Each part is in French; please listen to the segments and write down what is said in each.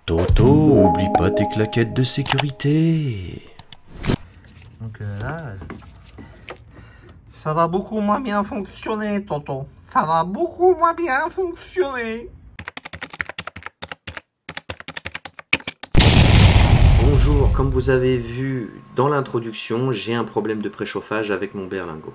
Toto, oublie pas tes claquettes de sécurité. Donc là, ça va beaucoup moins bien fonctionner, Toto. Ça va beaucoup moins bien fonctionner. Bonjour, comme vous avez vu dans l'introduction, j'ai un problème de préchauffage avec mon berlingot.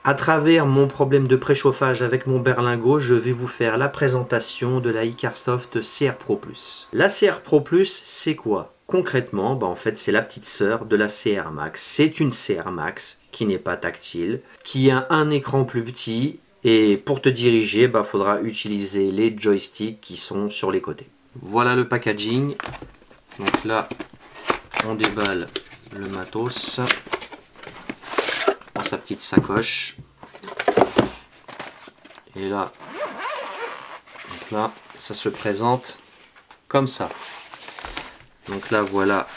À travers mon problème de préchauffage avec mon berlingot, je vais vous faire la présentation de la Icarsoft CR Pro Plus. La CR Pro Plus, c'est quoi? Concrètement, en fait, c'est la petite sœur de la CR Max. C'est une CR Max qui n'est pas tactile, qui a un écran plus petit, et pour te diriger, il faudra utiliser les joysticks qui sont sur les côtés. Voilà le packaging. Donc là, on déballe le matos dans sa petite sacoche. Et là, ça se présente comme ça. Donc là, voilà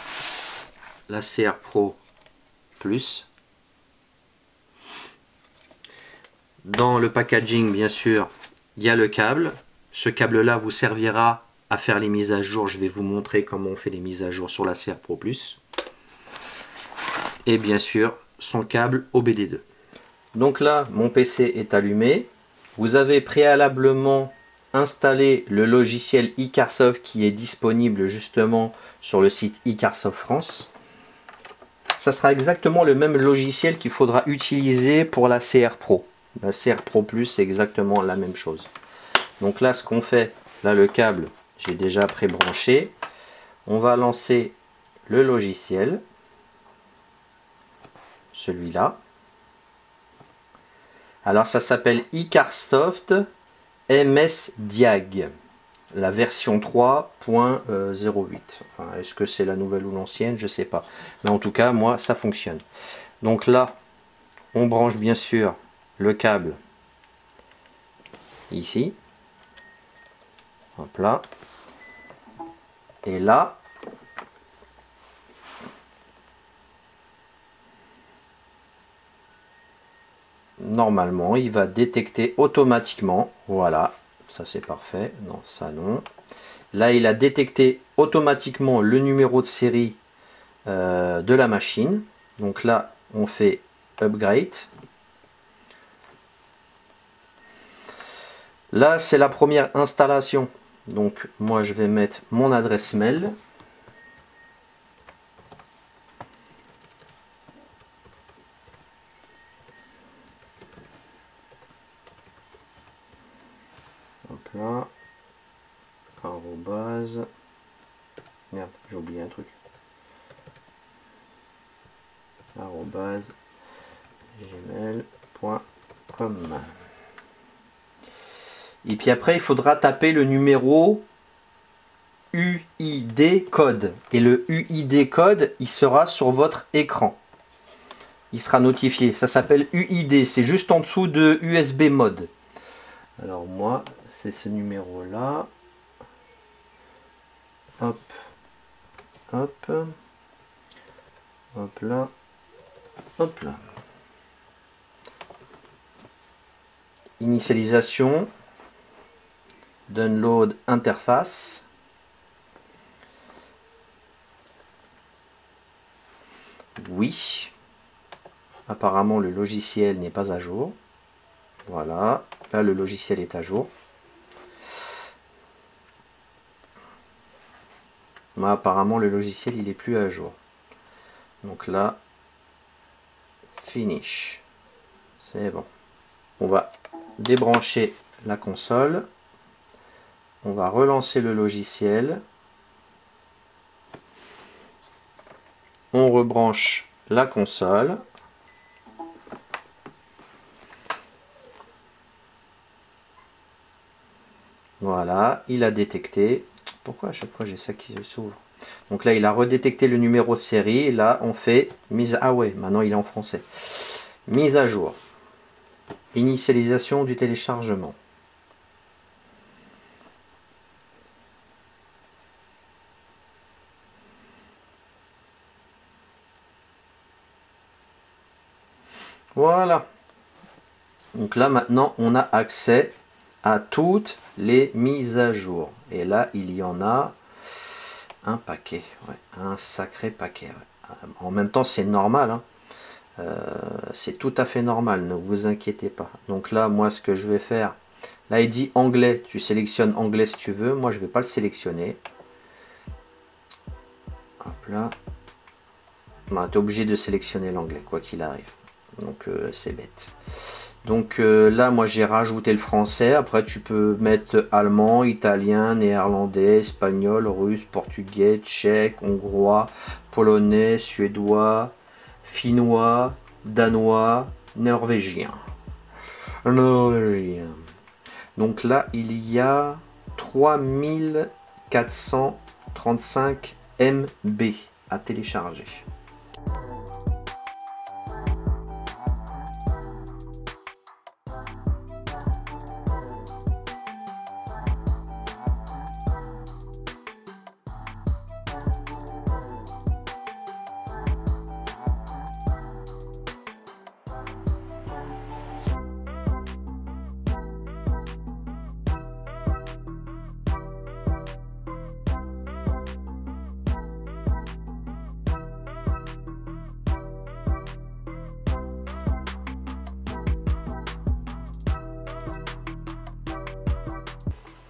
la CR Pro Plus. Dans le packaging, bien sûr, il y a le câble. Ce câble-là vous servira à faire les mises à jour. Je vais vous montrer comment on fait les mises à jour sur la CR Pro Plus. Et bien sûr, son câble OBD2. Donc là, mon PC est allumé. Vous avez préalablement installé le logiciel Icarsoft qui est disponible justement sur le site Icarsoft France. Ça sera exactement le même logiciel qu'il faudra utiliser pour la CR Pro. La CR Pro Plus, c'est exactement la même chose. Donc là, ce qu'on fait, là le câble, j'ai déjà pré-branché. On va lancer le logiciel, celui-là. Alors ça s'appelle Icarsoft MS Diag, la version 3.08. Enfin, est-ce que c'est la nouvelle ou l'ancienne? Je sais pas. Mais en tout cas, moi, ça fonctionne. Donc là, on branche bien sûr le câble ici. Hop là. Et là, normalement, il va détecter automatiquement. Voilà, ça c'est parfait. Non, ça non. Là, il a détecté automatiquement le numéro de série de la machine. Donc là, on fait upgrade. Là, c'est la première installation. Donc, moi, je vais mettre mon adresse mail. Hop là. Arrobase. Merde, j'ai oublié un truc. Arrobase gmail.com. Et puis après, il faudra taper le numéro UID code. Et le UID code, il sera sur votre écran. Il sera notifié. Ça s'appelle UID. C'est juste en dessous de USB mode. Alors moi, c'est ce numéro-là. Hop. Hop. Hop là. Hop là. Initialisation. Download interface. Oui. Apparemment le logiciel n'est pas à jour. Voilà. Là le logiciel est à jour. Mais apparemment le logiciel il est plus à jour. Donc là, finish. C'est bon. On va débrancher la console. On va relancer le logiciel. On rebranche la console. Voilà, il a détecté. Pourquoi à chaque fois j'ai ça qui s'ouvre? Donc là, il a redétecté le numéro de série. Et là, on fait mise. Ah ouais, maintenant il est en français. Mise à jour. Initialisation du téléchargement. Voilà. Donc là maintenant on a accès à toutes les mises à jour. Et là il y en a un paquet, ouais, un sacré paquet. Ouais. En même temps, c'est normal, hein. C'est tout à fait normal, ne vous inquiétez pas. Donc là, moi, ce que je vais faire, là, il dit anglais. Tu sélectionnes anglais si tu veux. Moi, je vais pas le sélectionner. Hop là. Bah, tu es obligé de sélectionner l'anglais, quoi qu'il arrive. Donc, c'est bête. Donc là, moi, j'ai rajouté le français. Après, tu peux mettre allemand, italien, néerlandais, espagnol, russe, portugais, tchèque, hongrois, polonais, suédois, finnois, danois, norvégien. Donc là, il y a 3435 MB à télécharger.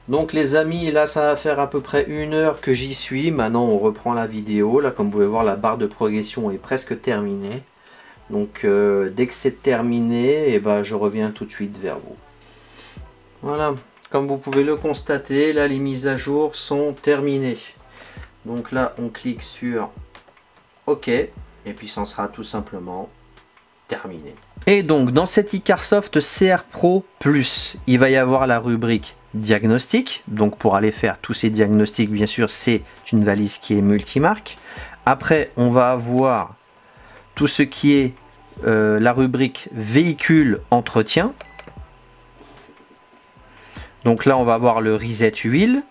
Donc les amis, là ça va faire à peu près 1 heure que j'y suis. Maintenant on reprend la vidéo. Là comme vous pouvez voir, la barre de progression est presque terminée. Donc dès que c'est terminé, et ben, je reviens tout de suite vers vous. Voilà, comme vous pouvez le constater, là les mises à jour sont terminées. Donc là on clique sur OK et puis ça sera tout simplement terminé. Et donc dans cet Icarsoft CR Pro Plus, il va y avoir la rubrique diagnostic. Donc pour aller faire tous ces diagnostics, bien sûr, c'est une valise qui est multimarque. Après, on va avoir tout ce qui est la rubrique véhicule entretien. Donc là, on va avoir le reset huile,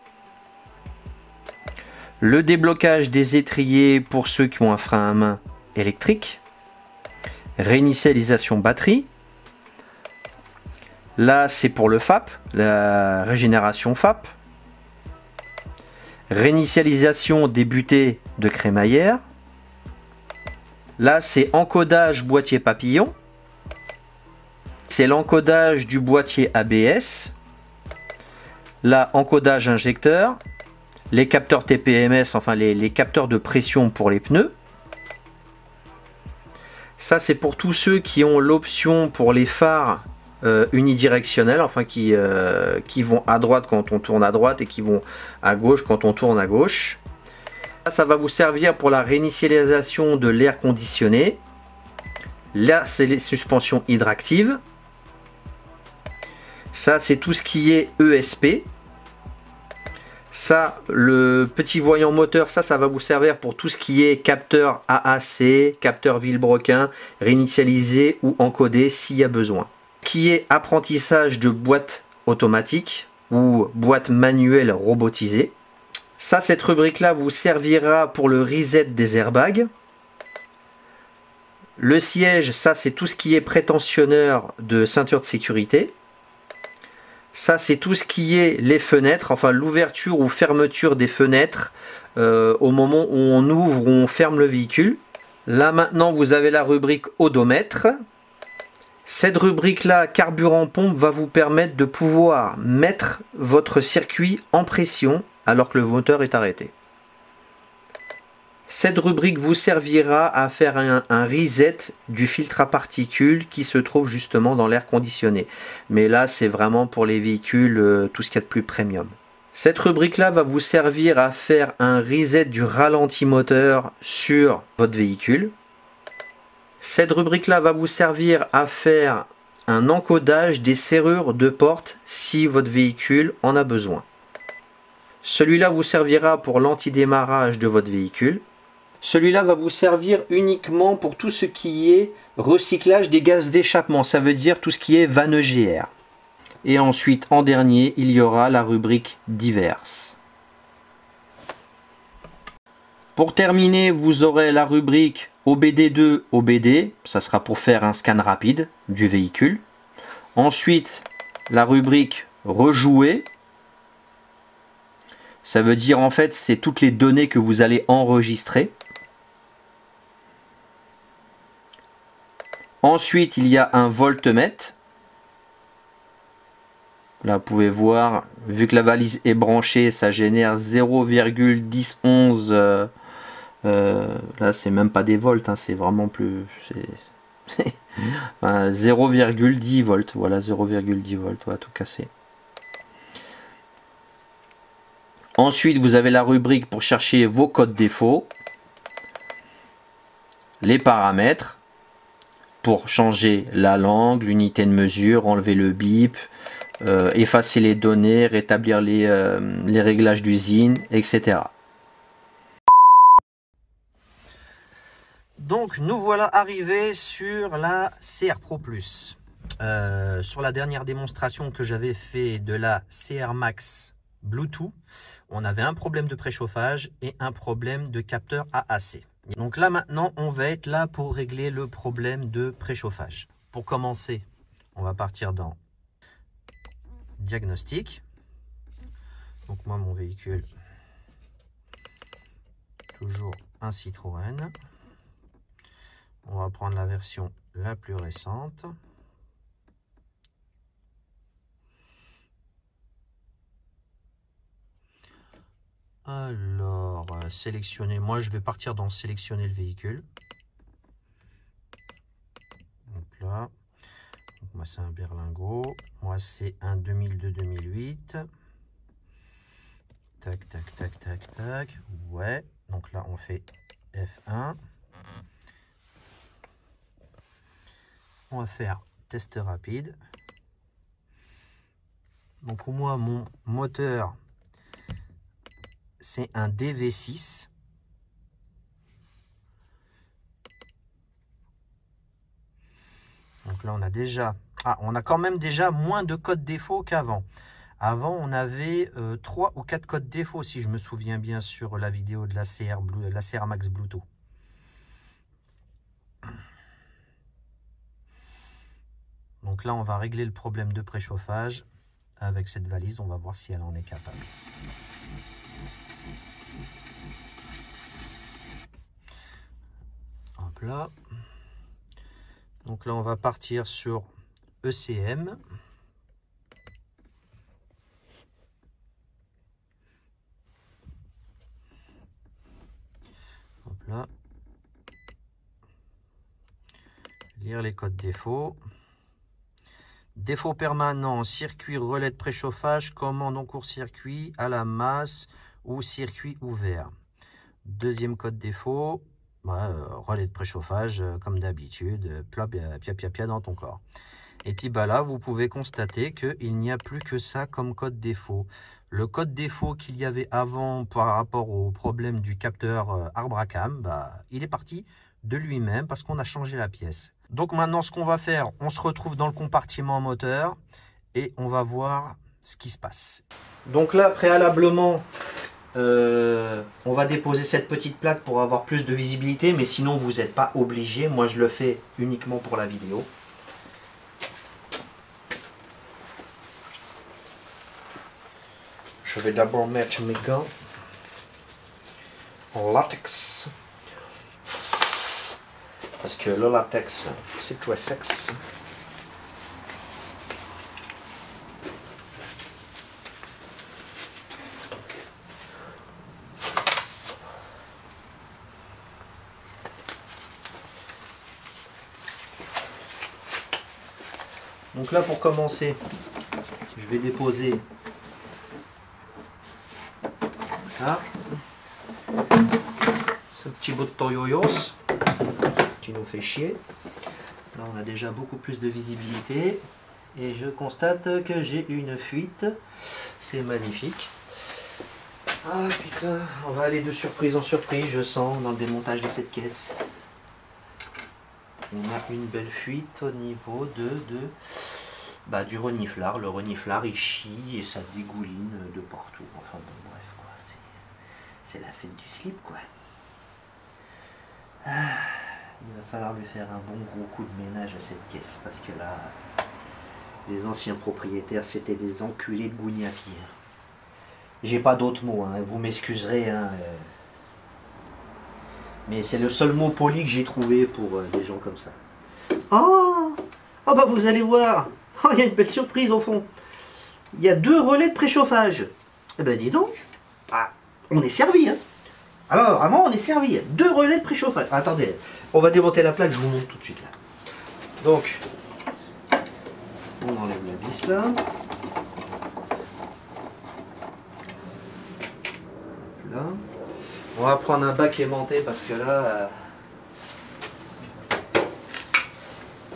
le déblocage des étriers pour ceux qui ont un frein à main électrique, réinitialisation batterie. Là, c'est pour le FAP, la régénération FAP. Réinitialisation des butées de crémaillère. Là, c'est encodage boîtier papillon. C'est l'encodage du boîtier ABS. Là, encodage injecteur. Les capteurs TPMS, enfin les capteurs de pression pour les pneus. Ça, c'est pour tous ceux qui ont l'option pour les phares unidirectionnels, enfin qui vont à droite quand on tourne à droite et qui vont à gauche quand on tourne à gauche. Ça va vous servir pour la réinitialisation de l'air conditionné. Là, c'est les suspensions hydractives. Ça, c'est tout ce qui est ESP. Ça, le petit voyant moteur, ça va vous servir pour tout ce qui est capteur AAC, capteur Villebrequin, réinitialisé ou encodé s'il y a besoin. Qui est apprentissage de boîte automatique ou boîte manuelle robotisée. Ça, cette rubrique-là vous servira pour le reset des airbags. Le siège, ça, c'est tout ce qui est prétentionneur de ceinture de sécurité. Ça, c'est tout ce qui est les fenêtres, enfin l'ouverture ou fermeture des fenêtres au moment où on ouvre ou on ferme le véhicule. Là, maintenant, vous avez la rubrique odomètre. Cette rubrique-là, carburant pompe, va vous permettre de pouvoir mettre votre circuit en pression alors que le moteur est arrêté. Cette rubrique vous servira à faire un reset du filtre à particules qui se trouve justement dans l'air conditionné. Mais là, c'est vraiment pour les véhicules, tout ce qu'il y a de plus premium. Cette rubrique-là va vous servir à faire un reset du ralenti moteur sur votre véhicule. Cette rubrique-là va vous servir à faire un encodage des serrures de porte si votre véhicule en a besoin. Celui-là vous servira pour l'antidémarrage de votre véhicule. Celui-là va vous servir uniquement pour tout ce qui est recyclage des gaz d'échappement. Ça veut dire tout ce qui est vanne EGR. Et ensuite, en dernier, il y aura la rubrique diverses. Pour terminer, vous aurez la rubrique OBD2, OBD. Ça sera pour faire un scan rapide du véhicule. Ensuite, la rubrique rejouer. Ça veut dire en fait c'est toutes les données que vous allez enregistrer. Ensuite il y a un voltmètre. Là vous pouvez voir, vu que la valise est branchée, ça génère 0,1011. Là c'est même pas des volts, hein, c'est vraiment plus... Enfin, 0,10 volts. Voilà, 0,10 volts, on va tout casser. Ensuite, vous avez la rubrique pour chercher vos codes défauts. Les paramètres pour changer la langue, l'unité de mesure, enlever le bip, effacer les données, rétablir les réglages d'usine, etc. Donc nous voilà arrivés sur la CR Pro Plus. Sur la dernière démonstration que j'avais fait de la CR Max Bluetooth, on avait un problème de préchauffage et un problème de capteur AAC. Donc là maintenant on va être là pour régler le problème de préchauffage. Pour commencer, on va partir dans diagnostic. Donc moi mon véhicule, toujours un Citroën. On va prendre la version la plus récente. Alors, sélectionner. Moi, je vais partir dans sélectionner le véhicule. Donc là, donc moi c'est un berlingot. Moi c'est un 2002-2008. Tac, tac, tac, tac, tac. Ouais. Donc là, on fait F1. On va faire test rapide. Donc moi mon moteur c'est un DV6. Donc là on a déjà, on a quand même déjà moins de codes défauts qu'avant. Avant on avait 3 ou 4 codes défauts si je me souviens bien sur la vidéo de la CR Max Bluetooth. Donc là, on va régler le problème de préchauffage avec cette valise. On va voir si elle en est capable. Hop là. Donc là, on va partir sur ECM. Hop là. Lire les codes défauts. Défaut permanent, circuit relais de préchauffage, commande en court-circuit, à la masse ou circuit ouvert. Deuxième code défaut, relais de préchauffage, comme d'habitude, pia dans ton corps. Et puis là, vous pouvez constater qu'il n'y a plus que ça comme code défaut. Le code défaut qu'il y avait avant par rapport au problème du capteur Arbracam, il est parti de lui-même parce qu'on a changé la pièce. Donc maintenant, ce qu'on va faire, on se retrouve dans le compartiment moteur et on va voir ce qui se passe. Donc là, préalablement, on va déposer cette petite plaque pour avoir plus de visibilité, mais sinon vous n'êtes pas obligé. Moi, je le fais uniquement pour la vidéo. Je vais d'abord mettre mes gants en latex. Parce que le latex, c'est très sexe. Donc là, pour commencer, je vais déposer là, ce petit bout de Toyoyos qui nous fait chier. Là on a déjà beaucoup plus de visibilité et je constate que j'ai une fuite. C'est magnifique. Ah putain, on va aller de surprise en surprise, je sens, dans le démontage de cette caisse. On a une belle fuite au niveau du reniflard. Le reniflard il chie et ça dégouline de partout. Enfin bon, bref quoi, c'est la fête du slip quoi. Il va falloir lui faire un bon gros coup de ménage à cette caisse parce que là, les anciens propriétaires c'était des enculés de gougnafiers. J'ai pas d'autres mots, hein, vous m'excuserez. Hein, mais c'est le seul mot poli que j'ai trouvé pour des gens comme ça. Oh, oh bah vous allez voir. Oh, il y a une belle surprise au fond. Il y a 2 relais de préchauffage. Eh ben dis donc. Ah, on est servi. Hein. Alors vraiment on est servi. 2 relais de préchauffage. Attendez, on va démonter la plaque, je vous montre tout de suite là. Donc, on enlève la vis là. Là. On va prendre un bac aimanté parce que là,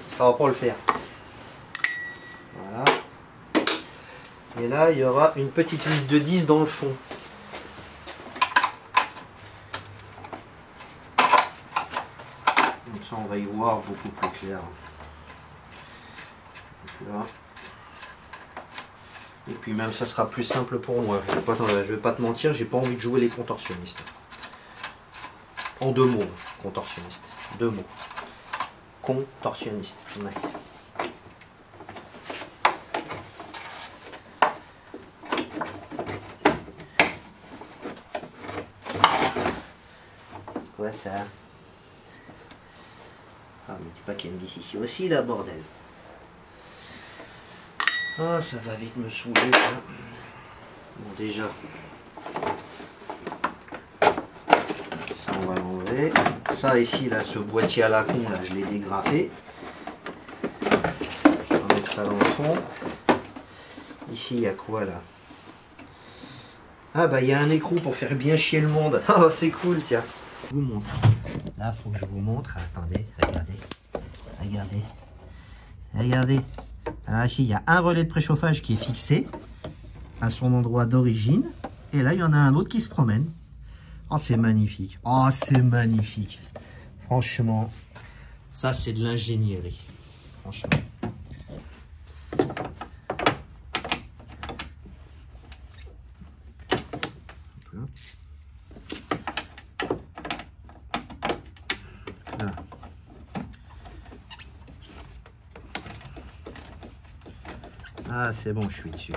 ça va pas le faire. Voilà. Et là, il y aura une petite vis de 10 dans le fond. Comme ça, on va y voir beaucoup plus clair. Donc là. Et puis même, ça sera plus simple pour moi. Je vais pas te mentir, j'ai pas envie de jouer les contorsionnistes. En 2 mots, contorsionniste. 2 mots. Contorsionniste. Ouais. Quoi ça? Ah, mais dis pas qu'il y a une vis ici aussi, là, bordel. Ah, ça va vite me saouler, ça. Bon, déjà. Ça, on va l'enlever. Ça, ici, là, ce boîtier à la con, là, je l'ai dégrafé. On va mettre ça dans le fond. Ici, il y a quoi, là? Ah, bah, il y a un écrou pour faire bien chier le monde. Ah, c'est cool, tiens. Je vous montre. Là, faut que je vous montre. Attendez, regardez. Regardez. Regardez. Alors ici, il y a un relais de préchauffage qui est fixé à son endroit d'origine. Et là, il y en a un autre qui se promène. Oh, c'est magnifique. Oh, c'est magnifique. Franchement, ça, c'est de l'ingénierie. Franchement. Là. Ah, c'est bon, je suis dessus.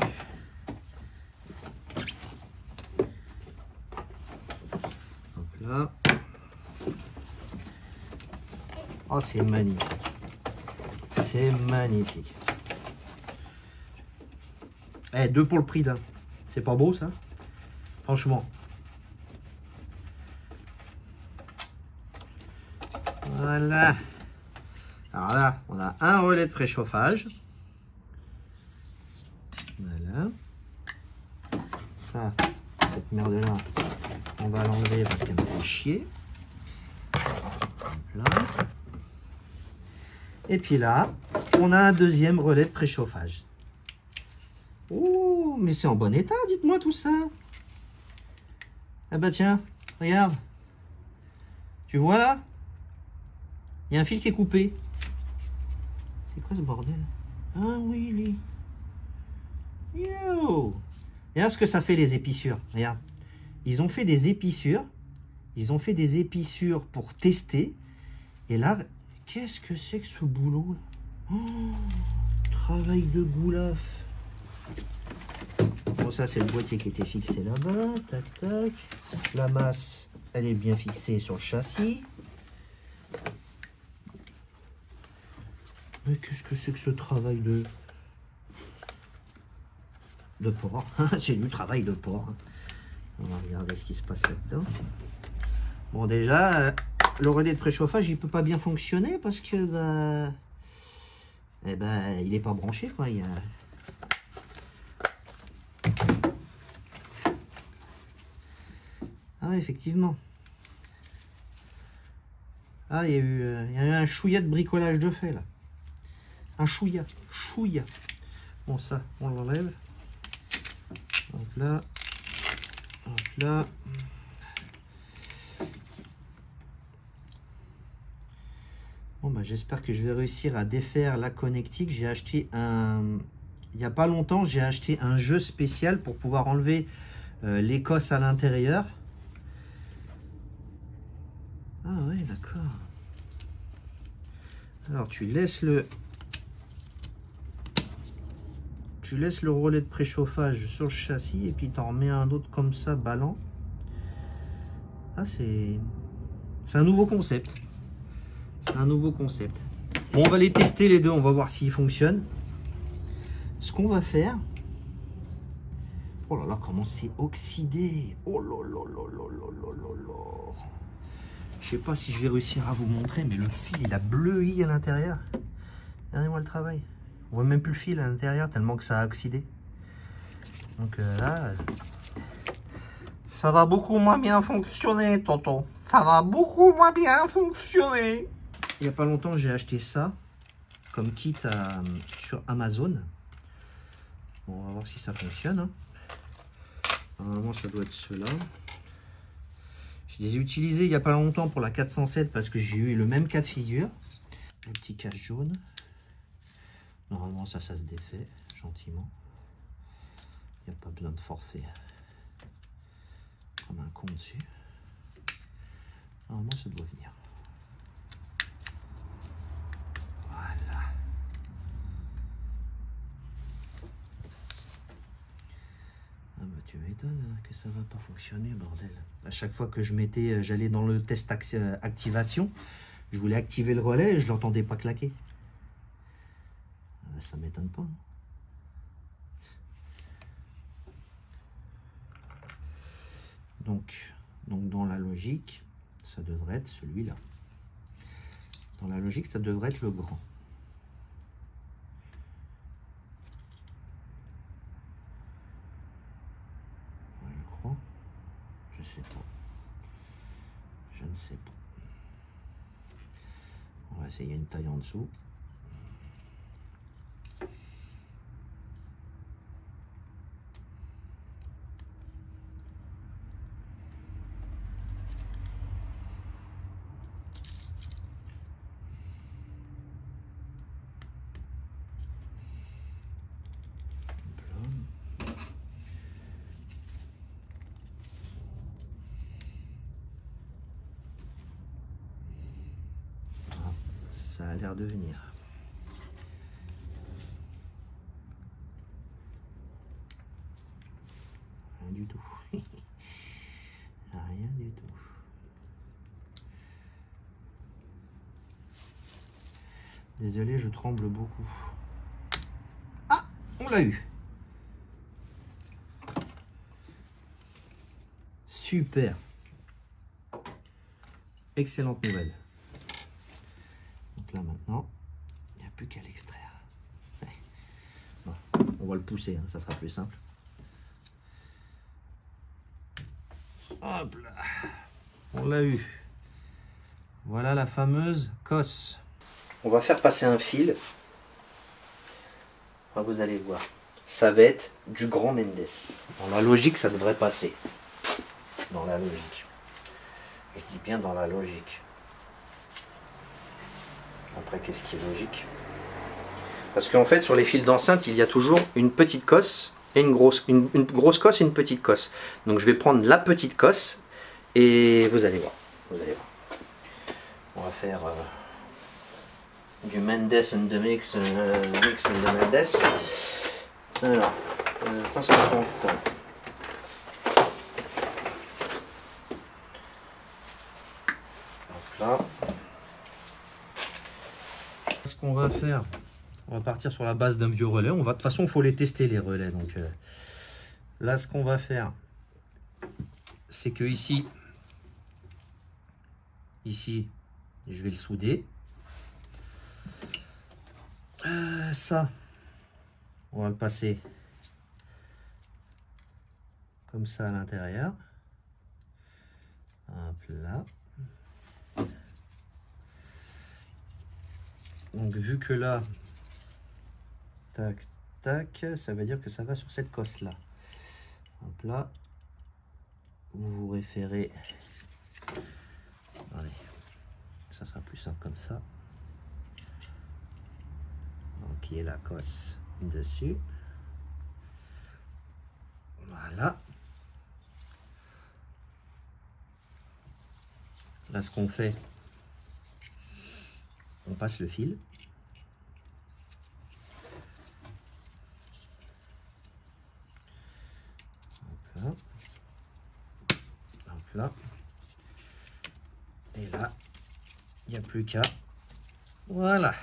Donc là. Oh, c'est magnifique. C'est magnifique. Eh, 2 pour le prix d'un. C'est pas beau, ça? Franchement. Voilà. Alors là, on a un relais de préchauffage. Voilà. Ça, cette merde-là, on va l'enlever parce qu'elle me fait chier. Là. Et puis là, on a un 2e relais de préchauffage. Oh, mais c'est en bon état, dites-moi tout ça. Ah bah tiens, regarde. Tu vois là? Il y a un fil qui est coupé. C'est quoi ce bordel? Ah oui, lui. Yo! Regarde ce que ça fait les épissures. Regarde. Ils ont fait des épissures. Ils ont fait des épissures pour tester. Et là, qu'est-ce que c'est que ce boulot là? Oh, travail de goulaf. Bon, ça c'est le boîtier qui était fixé là-bas. Tac, tac. La masse, elle est bien fixée sur le châssis. Mais qu'est-ce que c'est que ce travail de porc? C'est du travail de porc. On va regarder ce qui se passe là-dedans. Bon, déjà, le relais de préchauffage, il peut pas bien fonctionner parce que, bah, eh ben, il est pas branché, quoi. Il y a... Ah ouais, effectivement. Ah, il y a eu un chouïa de bricolage de fait, là. Un chouïa. Bon, ça, on l'enlève. Donc là. Donc là. Bon, bah, j'espère que je vais réussir à défaire la connectique. J'ai acheté un... Il n'y a pas longtemps, j'ai acheté un jeu spécial pour pouvoir enlever l'écosse à l'intérieur. Ah ouais, d'accord. Alors, tu laisses le... tu laisses le relais de préchauffage sur le châssis et puis tu en remets un autre comme ça, ballant. Ah, c'est un nouveau concept. C'est un nouveau concept. Bon, on va les tester les deux, on va voir s'ils fonctionnent. Ce qu'on va faire... Oh là là, comment c'est oxydé! Oh là là là là là là là là! Je sais pas si je vais réussir à vous montrer, mais le fil, il a bleui à l'intérieur. Regardez-moi le travail. On voit même plus le fil à l'intérieur, tellement que ça a oxydé. Donc là... Ça va beaucoup moins bien fonctionner, Toto. Ça va beaucoup moins bien fonctionner. Il n'y a pas longtemps, j'ai acheté ça comme kit sur Amazon. Bon, on va voir si ça fonctionne. Hein. Normalement, ça doit être ceux-là. Je les ai utilisés il n'y a pas longtemps pour la 407 parce que j'ai eu le même cas de figure. Un petit cache jaune. Normalement, ça se défait gentiment. Il n'y a pas besoin de forcer comme un con dessus. Normalement, ça doit venir. Voilà. Ah bah tu m'étonnes que ça va pas fonctionner, bordel. À chaque fois que je mettais, j'allais dans le test activation, je voulais activer le relais et je l'entendais pas claquer. Ça m'étonne pas. Donc dans la logique, ça devrait être celui-là. Dans la logique, ça devrait être le grand. Je crois. Je sais pas. Je ne sais pas. On va essayer une taille en dessous. Ça a l'air de venir. Rien du tout. Rien du tout. Désolé, je tremble beaucoup. Ah, on l'a eu. Super. Excellente nouvelle. Donc là maintenant, il n'y a plus qu'à l'extraire. Ouais. Bon, on va le pousser, hein, ça sera plus simple. Hop là. On l'a eu. Voilà la fameuse cosse. On va faire passer un fil. Enfin, vous allez voir. Ça va être du grand Mendes. Dans la logique, ça devrait passer. Dans la logique. Je dis bien dans la logique. Après, qu'est-ce qui est logique? Parce qu'en fait, sur les fils d'enceinte, il y a toujours une petite cosse et une grosse cosse et une petite cosse. Donc, je vais prendre la petite cosse et vous allez voir. Vous allez voir. On va faire du Mendes and the Mix, Mix and the Mendes. Alors, je pense qu'on prend là. Ce qu'on va faire, on va partir sur la base d'un vieux relais. De toute façon, il faut les tester les relais. Donc là, ce qu'on va faire, c'est que ici, je vais le souder. Ça, on va le passer comme ça à l'intérieur. Hop là. Donc vu que là, tac, tac, ça veut dire que ça va sur cette cosse là. Hop là, vous vous référez. Allez, ça sera plus simple comme ça. Donc il y a la cosse dessus. Voilà. Là, ce qu'on fait, on passe le fil. Et là, il n'y a plus qu'à, voilà,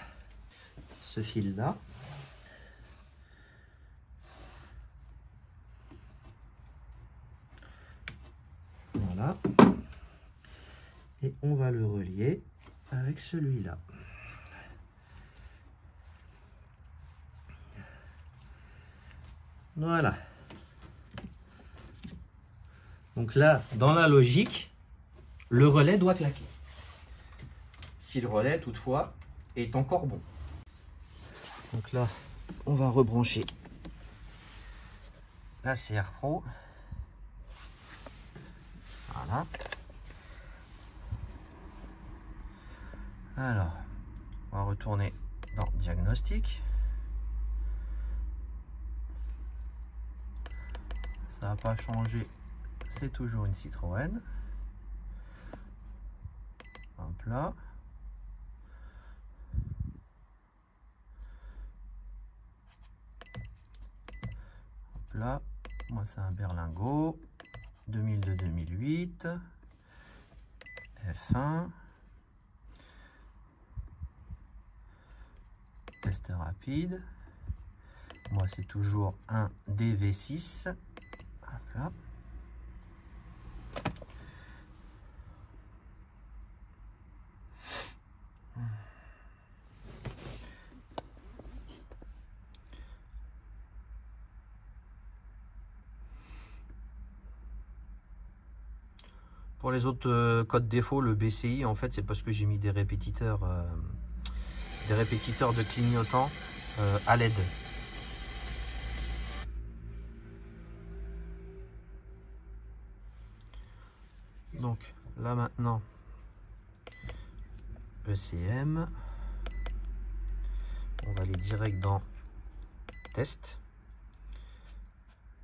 ce fil-là. Voilà. Et on va le relier avec celui-là. Voilà. Donc là, dans la logique, le relais doit claquer. Si le relais, toutefois, est encore bon. Donc là, on va rebrancher la CR Pro. Voilà. Alors, on va retourner dans diagnostic. Ça n'a pas changé, c'est toujours une Citroën. Hop là. Hop là. Moi, c'est un berlingot. 2002-2008. F1. Test rapide. Moi, c'est toujours un DV6. Hop là. Pour les autres codes défauts, le BCI, en fait, c'est parce que j'ai mis des répétiteurs de clignotants à LED. Donc là maintenant, ECM, on va aller direct dans test.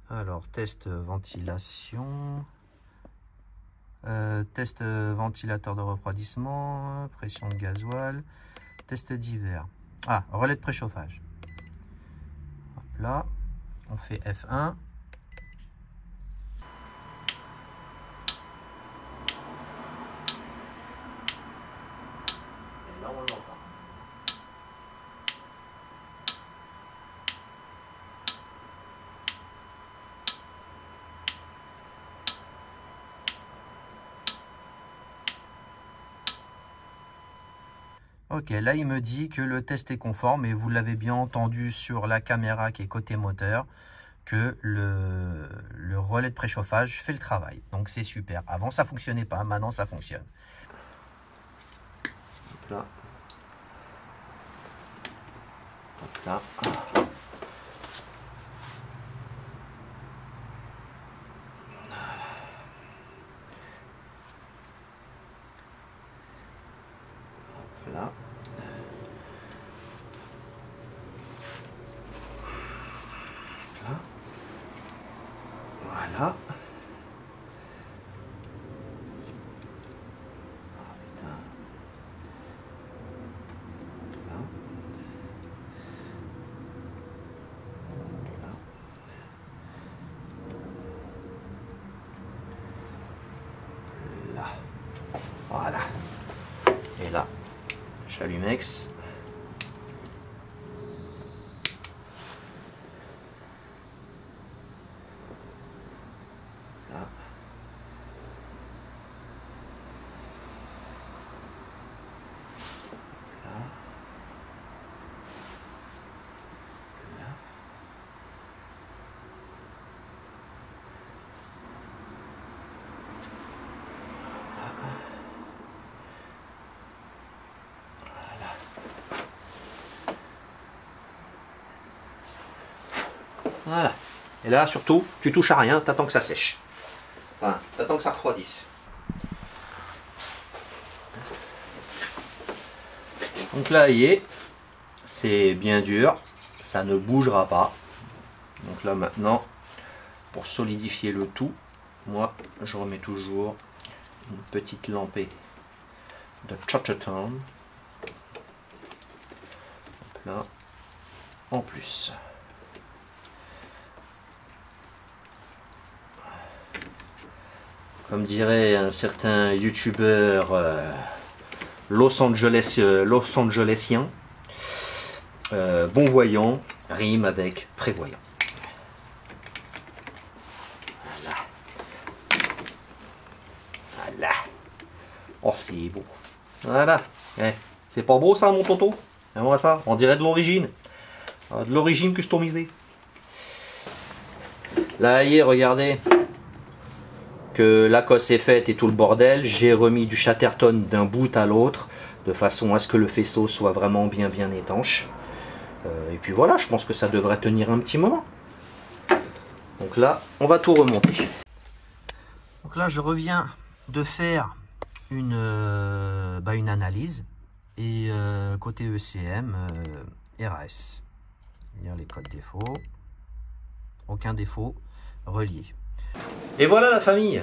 Alors test ventilation, test ventilateur de refroidissement, pression de gasoil, test d'hiver. Ah, relais de préchauffage. Hop là, on fait F1. Et là on l'entend. Ok, là il me dit que le test est conforme et vous l'avez bien entendu sur la caméra qui est côté moteur que le relais de préchauffage fait le travail. Donc c'est super. Avant ça fonctionnait pas, maintenant ça fonctionne. Hop là. Hop là. Hop là. Voilà. Oh, putain. Là. Là. Là. Voilà. Et là, Chalumex. Là. Voilà. Et là, surtout, tu touches à rien, t'attends que ça sèche. Enfin, t'attends que ça refroidisse. Donc là, il est. C'est bien dur. Ça ne bougera pas. Donc là, maintenant, pour solidifier le tout, moi, je remets toujours une petite lampée de Chatterton. Là, en plus. comme dirait un certain youtubeur Los Angelesien, bon voyant rime avec prévoyant. Voilà. Voilà. Oh, c'est beau. Voilà. Eh, c'est pas beau ça, mon tonton? Moi ça, on dirait de l'origine. De l'origine customisée. Là, hier, regardez. Que la cosse est faite et tout le bordel. J'ai remis du Chatterton d'un bout à l'autre. De façon à ce que le faisceau soit vraiment bien étanche. Et puis voilà, je pense que ça devrait tenir un petit moment. Donc là, on va tout remonter. Donc là, je reviens de faire une analyse. Et côté ECM, RAS. Lire les codes défauts. Aucun défaut relié. Et voilà la famille.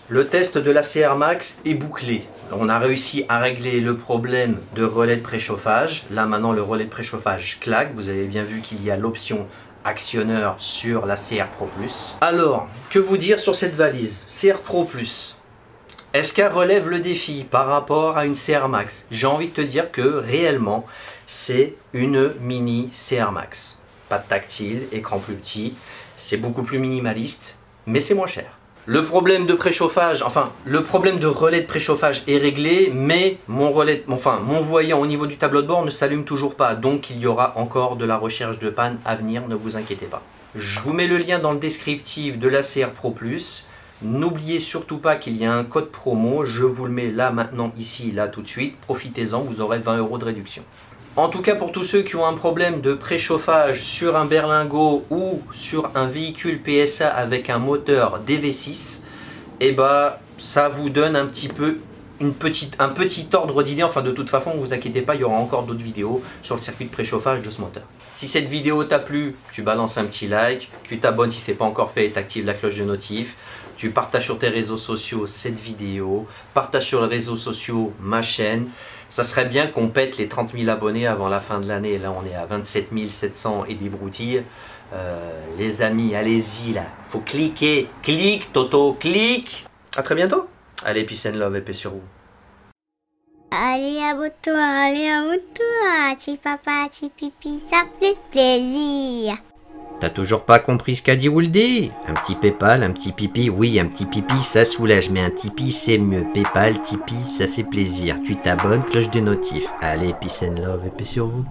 Le test de la CR Max est bouclé. On a réussi à régler le problème de relais de préchauffage. Là maintenant le relais de préchauffage claque. Vous avez bien vu qu'il y a l'option actionneur sur la CR Pro Plus. Alors, que vous dire sur cette valise CR Pro Plus? Est-ce qu'elle relève le défi par rapport à une CR Max? J'ai envie de te dire que réellement, c'est une mini CR Max. Pas de tactile, écran plus petit, c'est beaucoup plus minimaliste, mais c'est moins cher. Le problème de préchauffage, enfin, le problème de relais de préchauffage est réglé, mais mon voyant au niveau du tableau de bord ne s'allume toujours pas. Donc, il y aura encore de la recherche de panne à venir, ne vous inquiétez pas. Je vous mets le lien dans le descriptif de la CR Pro Plus. N'oubliez surtout pas qu'il y a un code promo, je vous le mets là maintenant, ici, là tout de suite, profitez-en, vous aurez 20 € de réduction. En tout cas pour tous ceux qui ont un problème de préchauffage sur un berlingot ou sur un véhicule PSA avec un moteur DV6, et bah ça vous donne un petit peu un petit ordre d'idée. Enfin de toute façon, ne vous inquiétez pas, il y aura encore d'autres vidéos sur le circuit de préchauffage de ce moteur. Si cette vidéo t'a plu, tu balances un petit like, tu t'abonnes si ce n'est pas encore fait et tu actives la cloche de notif. Tu partages sur tes réseaux sociaux cette vidéo, partage sur les réseaux sociaux ma chaîne. Ça serait bien qu'on pète les 30 000 abonnés avant la fin de l'année. Là, on est à 27 700 et des broutilles. Les amis, allez-y là. Faut cliquer. Clique, Toto, clique. À très bientôt. Allez, peace and love et paix sur vous. Allez, abonne-toi, petit papa, petit pipi, ça fait plaisir. T'as toujours pas compris ce qu'a dit Wooldy? Un petit Paypal, un petit pipi, oui, un petit pipi, ça soulage, mais un Tipeee, c'est mieux. Paypal, Tipeee, ça fait plaisir. Tu t'abonnes, cloche de notif. Allez, peace and love et paix sur vous.